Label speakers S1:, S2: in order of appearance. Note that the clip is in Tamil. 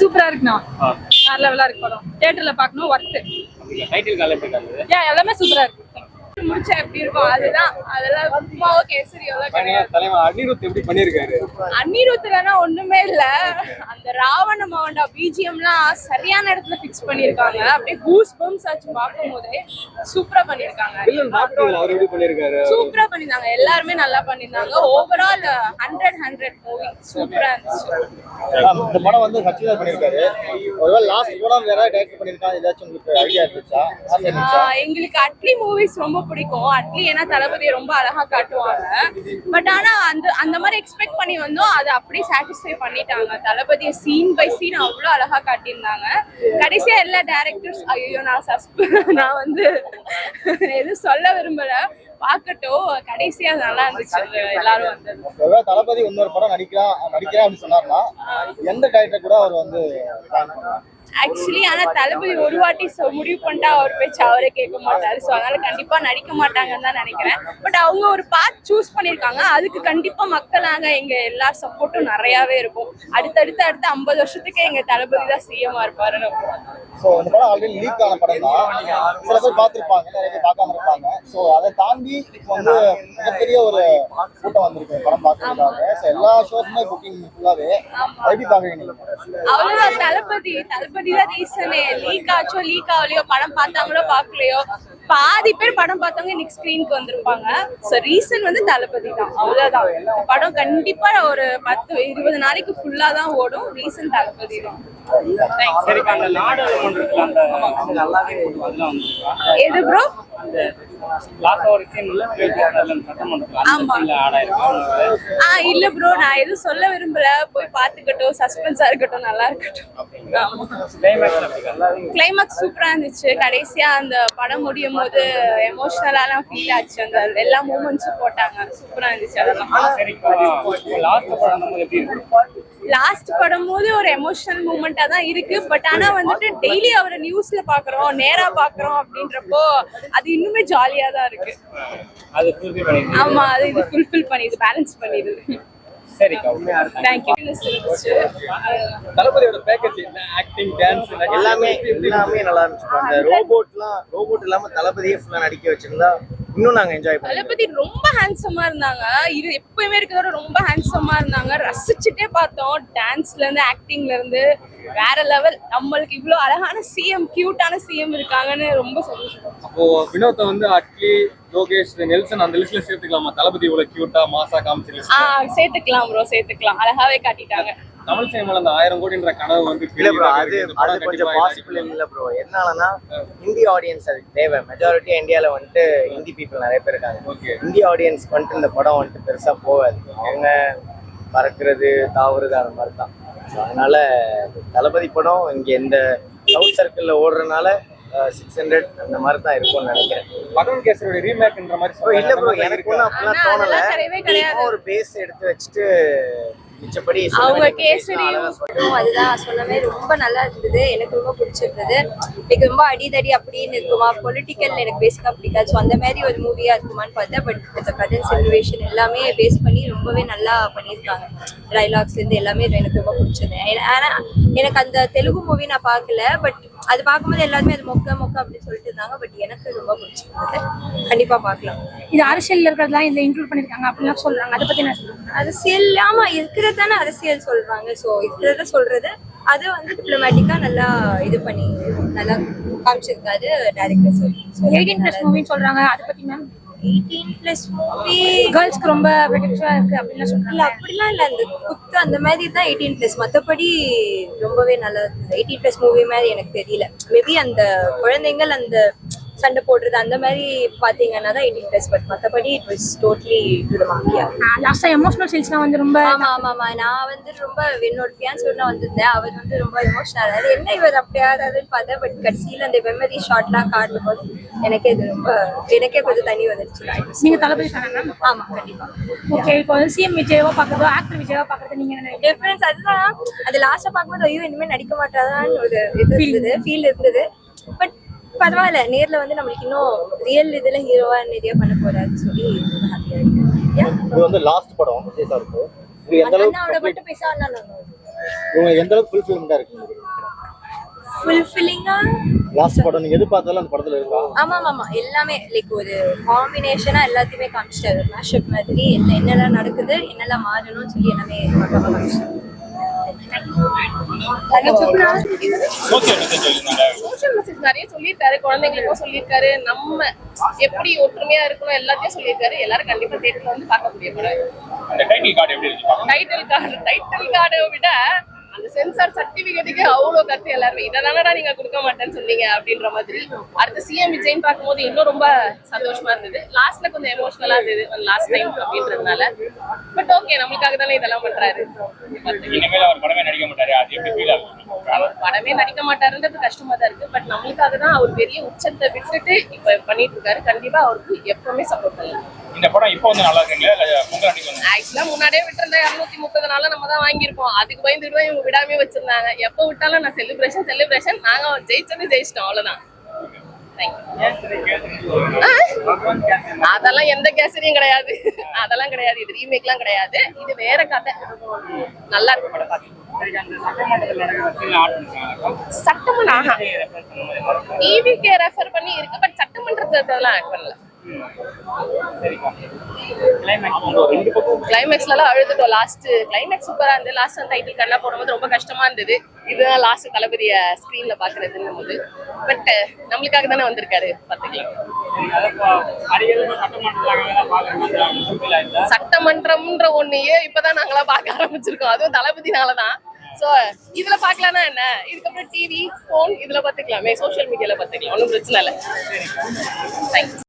S1: சூப்பரா இருக்குண்ணா. வேற லெவலா இருக்கு படம். தியேட்டர்ல பார்க்கணும். ஒர்த்.
S2: டைட்டில் கால் எப்படி இருக்கு?
S1: எல்லாமே சூப்பரா இருக்கு. முடிச்சா எப்படி இருக்கும் அதுதான். அதெல்லாம் உமாவோ கேசரியோ
S2: தலைவர் அனிருத் எப்படி பண்ணிருக்காரு?
S1: அனிருத்லனா ஒண்ணுமே இல்ல. அந்த ராவண மவண்டா பிஜிஎம்லாம் சரியான இடத்துல ஃபிக்ஸ் பண்ணிருக்காங்க. அப்படியே கூஸ் பம்ப்ஸ் ஆச்சு பார்க்கும்போதே. சூப்பரா பண்ணிருக்காங்க.
S2: அவர் எப்படி பண்ணிருக்காரு?
S1: சூப்பரா பண்ணிருந்தாங்க. எல்லாருமே நல்லா பண்ணிருந்தாங்க. ஓவரால் 100 மூவி சூப்பரா இருந்துச்சு.
S2: இந்த படம் வந்து சச்சிதா பண்ணிருக்காரு. ஒருவேளை லாஸ்ட் படம் வேற டைரக்ட் பண்ணிருக்காங்க. ஏதாச்சும் உங்களுக்கு ஐடியா இருந்துச்சா?
S1: எங்களுக்கு அட்லி மூவிஸ் ரொம்ப பிடிக்கும். அட்லி ஏன்னா தளபதியை ரொம்ப அழகா காட்டுவாங்க. பட் ஆனா அந்த மாதிரி எக்ஸ்பெக்ட் பண்ணி வந்தோம். அதை அப்படியே சாட்டிஸ்ஃபை பண்ணிட்டாங்க. தளபதியை சீன் பை சீன் அவ்வளோ அழகா காட்டியிருந்தாங்க. கடைசியா எல்லா டைரக்டர்ஸ் ஐயோ நான் வந்து எதுவும் சொல்ல விரும்பல. பாக்கட்டும். கடைசியா நல்லா இருந்துச்சு. எல்லாரும் வந்து
S2: தளபதி இன்னொரு படம் நடிக்கிறேன் அப்படின்னு சொன்னார்னா எந்த டைரக்டர் கூட அவர் வந்து
S1: ஆக்சுவலி ஆனா தளபதி ஒரு வாட்டி முடிவு பண்ணிட்டா அவர் பேச்சு அவரே கேட்க மாட்டாரு. ஸோ அதனால கண்டிப்பா நடிக்க மாட்டாங்கன்னு தான் நினைக்கிறேன். பட் அவங்க ஒரு பாத் சூஸ் பண்ணிருக்காங்க. அதுக்கு கண்டிப்பா மக்களாக எங்க எல்லா சப்போர்ட்டும் நிறையவே இருக்கும். அடுத்த 50 வருஷத்துக்கு எங்க தளபதி தான் சிஎம்மா இருப்பாருன்னு.
S2: ஸோ இந்த படம் ஆல்ரெடி லீக் ஆன படம் தான். சில பேர் பார்த்துருப்பாங்க, நிறைய பேர் பார்க்காம இருப்பாங்க. ஸோ அதை தாண்டி வந்து மிகப்பெரிய ஒரு கூட்டம் வந்திருக்கு படம் பார்க்கறதுக்காக. ஸோ எல்லா ஷோஸுமே புக்கிங் ஃபுல்லாவே எப்படி பார்க்குறீங்க?
S1: அவ்வளவுதான். தளபதி தான் ரீசனே. லீக் ஆச்சோ லீக் ஆகலையோ, படம் பார்த்தாங்களோ பார்க்கலையோ, பாதி பேர் படம் பார்த்தவங்க இன்னைக்கு ஸ்கிரீனுக்கு வந்திருப்பாங்க. ஸோ ரீசன் வந்து தளபதி தான். அவ்வளவுதான். படம் கண்டிப்பா ஒரு 10-20 நாளைக்கு ஃபுல்லா தான் ஓடும். ரீசன் தளபதி தான். எது ப்ரோ? இல்ல ப்ரோ, நான் எதுவும் சொல்ல விரும்பல. போய் பாத்துக்கட்டும். சஸ்பென்ஸா இருக்கட்டும், நல்லா இருக்கட்டும். கிளைமாக்ஸ் சூப்பரா இருந்துச்சு. கடைசியா அந்த படம் முடியும் போது எமோஷனலான ஃபீல் ஆச்சு. அந்த எல்லா மூமெண்ட்ஸும் போட்டாங்க. சூப்பரா இருந்துச்சு. லாஸ்ட் படம் போது ஒரு எமோஷனல் மூமெண்டா தான் இருக்கு. பட் ஆனா வந்துட்டு டெய்லி அவரை நியூஸ்ல பாக்குறோம், நேரா பாக்குறோம் அப்படின்றப்போ அது இன்னுமே ஜாலியா தான் இருக்கு. ஆமா, அது இது ஃபுல்ஃபில் பண்ணிடுது, பேலன்ஸ் பண்ணிடுது.
S2: சரி,
S1: தேங்க் யூ.
S2: தளபதியோட பேக்கேஜ் ஆக்டிங், டான்ஸ்
S3: எல்லாமே நல்லா இருந்துச்சு. அந்த ரோபோட் இல்லாம தளபதியே ஃபுல்லா நடிக்க வச்சிருந்தா இன்னும் நாங்க என்ஜாய் பண்ணோம்.
S1: தளபதி ரொம்ப ஹேண்ட்ஸமா இருந்தாங்க. இது எப்பவுமே இருக்கிறதோட ரொம்ப ஹேண்ட்ஸமா இருந்தாங்க. ரசிச்சுட்டே பார்த்தோம். டான்ஸ்ல இருந்து ஆக்டிங்ல இருந்து வேற லெவல். நம்மளுக்கு இவ்வளவு அழகான சிஎம், கியூட்டான சிஎம் இருக்காங்கன்னு ரொம்ப சந்தோஷம்.
S2: அப்போ வினோத்தை வந்து அட்லி, லோகேஷ், நெல்சன் அந்த லிஸ்ட்ல சேர்த்துக்கலாமா? தளபதி இவ்வளவு கியூட்டா மாசா காமிச்சு
S1: சேர்த்துக்கலாம் ப்ரோ, சேர்த்துக்கலாம். அழகாவே காட்டிட்டாங்க.
S2: தமிழ் சினிமால அந்த 1000 கோடின்ற கனவு வந்து
S3: இல்ல ப்ரோ, அது கொஞ்சம் பாசிபிள் இல்ல ப்ரோ. என்னன்னா இந்திய ஆடியன்ஸ் அதுக்கு தேவை. மெஜாரிட்டியா இந்தியால வந்துட்டு ஹிந்தி பீப்புள் நிறைய பேர் இருக்காங்க. இந்திய ஆடியன்ஸ் வந்துட்டு இந்த படம் வந்துட்டு பெருசா போகாது. அவங்க பறக்கிறது, தாவுறது அந்த மாதிரி தான். அதனால தளபதி படம் இங்க இந்த சவுத் சர்க்கிள்ல ஓடுறதுனால 600 அந்த மாதிரி தான் இருக்கும்னு நினைக்கிறேன்.
S2: பகவன் கேசரியோட ரீமேக்ன்ற மாதிரி
S3: இல்ல ப்ரோ, எனக்கு ஒன்றும் அப்படிலாம் தோணல. ஒரு பேஸ் எடுத்து வச்சுட்டு மிச்சப்படி
S1: அவங்க கேசரி
S4: அதுதான் சொன்னமே. ரொம்ப நல்லா இருந்தது. எனக்கு ரொம்ப பிடிச்சிருந்தது. எனக்கு ரொம்ப அடிதடி அப்படின்னு இருக்குமா, பொலிட்டிக்கல் எனக்கு பேசிக்கா பிடிக்காது. ஸோ அந்த மாதிரி ஒரு மூவியா இருக்குமான்னு பார்த்தேன். பட் இந்த கதன் சிச்சுவேஷன் எல்லாமே பேஸ் பண்ணி ரொம்பவே நல்லா பண்ணியிருக்காங்க. டைலாக்ஸ் இருந்து எல்லாமே எனக்கு ரொம்ப பிடிச்சது. ஆனா எனக்கு அந்த தெலுங்கு மூவி நான் பார்க்கல. பட் அது பார்க்கும்போது எல்லாருமே அது மொக்க அப்படின்னு சொல்லிட்டு இருந்தாங்க. பட் எனக்கு ரொம்ப பிடிச்சிருந்தது. கண்டிப்பா பார்க்கலாம்.
S1: இது அரசியல் இருக்கிறதுலாம் இதுல இன்க்ளூட் பண்ணிருக்காங்க அப்படின்னு சொல்றாங்க. அதை பத்தி நான் சொல்றேன்.
S4: அரசியல் ஆமா இருக்கிறது தானே அரசியல் சொல்றாங்க. ஸோ இருக்கிறத சொல்றது அது வந்து டிப்ளமேட்டிக்கா நல்லா இது பண்ணி நல்லா காமிச்சிருக்காரு டைரக்டர்.
S1: 18+ மூவின்னு சொல்றாங்க. அதை பத்தி மேம்
S4: 18+ மூவி
S1: கேர்ள்ஸ்க்கு ரொம்ப ப்ரொடெக்டிவா இருக்கு அப்படின்னு சொல்றாங்க.
S4: இல்ல அப்படிலாம் இல்ல. அந்த குத்து அந்த மாதிரி தான் 18+. மற்றபடி ரொம்பவே நல்லா இருந்தது. 18+ மூவி மாதிரி எனக்கு தெரியல. மேபி அந்த குழந்தைங்கள் அந்த சண்டை போடுறது அந்த மாதிரி பாத்தீங்கன்னா தான் 18+. பட் மற்றபடி it was totally to the மார்க்கியா.
S1: லாஸ்டா எமோஷனல் சீன்ஸ்லாம் வந்து ரொம்ப
S4: ஆமா. நான் வந்து ரொம்ப என்னோட ஃபியான்ஸோட வந்திருந்தேன். அவர் வந்து ரொம்ப எமோஷனல் ஆனாரு. என்ன இவர் அப்படியாதுன்னு பார்த்தேன். பட் கடைசியில் அந்த மெமரி ஷாட்லாம் காட்டும் போது எனக்கே கொஞ்சம் தண்ணி வந்துருச்சு.
S1: நீங்க தளபதி ஃபேனா?
S4: ஆமா, கண்டிப்பா.
S1: ஓகே, இப்போ சிஎம் விஜயவா பாக்குறதோ ஆக்டர் விஜயவா பாக்குறது நீங்க என்ன
S4: டிஃபரன்ஸ்? அதுதான் அது லாஸ்டா பார்க்கும்போது ஐயோ இனிமேல் நடிக்க மாட்டாதான்னு ஒரு ஃபீல் இருந்தது. பட் பரவாயில்ல, நேர்ல வந்து நம்மளுக்கு இன்னும் ரியல் இதுல ஹீரோவா நிறைய பண்ண போறாருன்னு சொல்லி ஹாப்பியா இருக்கு.
S2: இது வந்து லாஸ்ட் படம் விஜய் சாருக்கு. இது எந்த அளவுக்கு
S4: அண்ணாவோட மட்டும் பேச
S2: இவங்க எந்த அளவுக்கு ஃபுல்ஃபில்மெண்டா இருக்கு?
S4: ஃபுல்ஃபில்லிங்கா
S2: லாஸ்ட் படம் நீங்க எதிர்பார்த்தாலும் அந்த படத்துல இருக்கா?
S4: ஆமா எல்லாமே லைக் ஒரு காம்பினேஷனா எல்லாத்தையுமே காமிச்சிட்டாரு. மேஷப் மாதிரி என்னெல்லாம் நடக்குது, என்னெல்லாம் மாறணும்னு சொல்லி எல்லாமே பக்காவா காமிச்சிட்டாரு.
S1: சோஷியல் மெசேஜ் நிறைய சொல்லியிருக்காரு, குழந்தைங்களுக்கும் சொல்லியிருக்காரு, நம்ம எப்படி ஒற்றுமையா இருக்கணும் எல்லாத்தையும் சொல்லியிருக்காரு. எல்லாரும் கண்டிப்பா தியேட்டர்ல வந்து பார்க்கக்கூடிய படம். டைட்டில் கார்டை விட அந்த சென்சார் சர்டிபிகேட்டுக்கு அவ்வளவு கத்து எல்லாருமே இதனாலடா நீங்க கொடுக்க மாட்டேன்னு சொன்னீங்க அப்படின்ற மாதிரி. அடுத்து சிஎம் விஜய்ன்னு பார்க்கும்போது இன்னும் ரொம்ப சந்தோஷமா இருந்தது. லாஸ்ட்ல கொஞ்சம் எமோஷனலா இருந்தது லாஸ்ட் டைம் அப்படின்றதுனால. பட் ஓகே, நம்மளுக்காக தானே இதெல்லாம் பண்றாரு.
S5: அவர் படமே நடிக்க மாட்டாரு, அது எப்படி ஃபீல் ஆகுது?
S1: அவர் படமே நடிக்க மாட்டாருன்றது கஷ்டமா தான் இருக்கு. பட் நம்மளுக்காக தான் அவர் பெரிய உச்சத்தை விட்டுட்டு இப்ப பண்ணிட்டு இருக்காரு. கண்டிப்பா அவருக்கு எப்பவுமே சப்போர்ட் பண்ணலாம்.
S5: இந்த படம் இப்போ வந்து நல்லா இருக்குங்களா இல்ல பொங்கல் அன்னைக்கு வந்து?
S1: ஆக்சுவலா முன்னாடியே விட்டுருந்தா 230 நாள நம்ம தான் வாங்கியிருப்போம். அதுக்கு பயந்துட்டு தான் இவங்க விடாமே வச்சிருந்தாங்க. எப்ப விட்டாலும் நான் செலிப்ரேஷன் நாங்க ஜெயிச்சிட்டோம் அவ்வளவுதான். அதெல்லாம் எந்த கேசரியும் கிடையாது, அதெல்லாம் கிடையாது. இது ரீமேக்லாம் கிடையாது, இது வேற கதை. நல்லா இருக்கு படம் பார்க்க. சட்டமன்றம் டிவிக்கே ரெஃபர் பண்ணி இருக்கு, பட் சட்டமன்றத்துல ஆட் பண்ணல. கிளைமேக்ஸ்ல எல்லாம் அழுதுட்டோம். லாஸ்ட் கிளைமேக்ஸ் சூப்பரா இருந்தது. லாஸ்ட் டைட்டில் கண்ணா போடும்போது ரொம்ப கஷ்டமா இருந்தது. இதுதான் லாஸ்ட் தளபதிய ஸ்கிரீன்ல பாக்குறதுன்னு போது. பட் நம்மளுக்காக தானே வந்திருக்காரு, பாத்துக்கலாம். சட்டமன்றம்ன்ற ஒண்ணையே இப்பதான் நாங்களா பார்க்க ஆரம்பிச்சிருக்கோம், அதுவும் தளபதினாலதான். சோ இதுல பாக்கலாம்னா என்ன, இதுக்கப்புறம் டிவி, போன் இதுல பாத்துக்கலாமே, சோசியல் மீடியால பாத்துக்கலாம், ஒன்னும் பிரச்சனை இல்லை. தேங்க்ஸ்.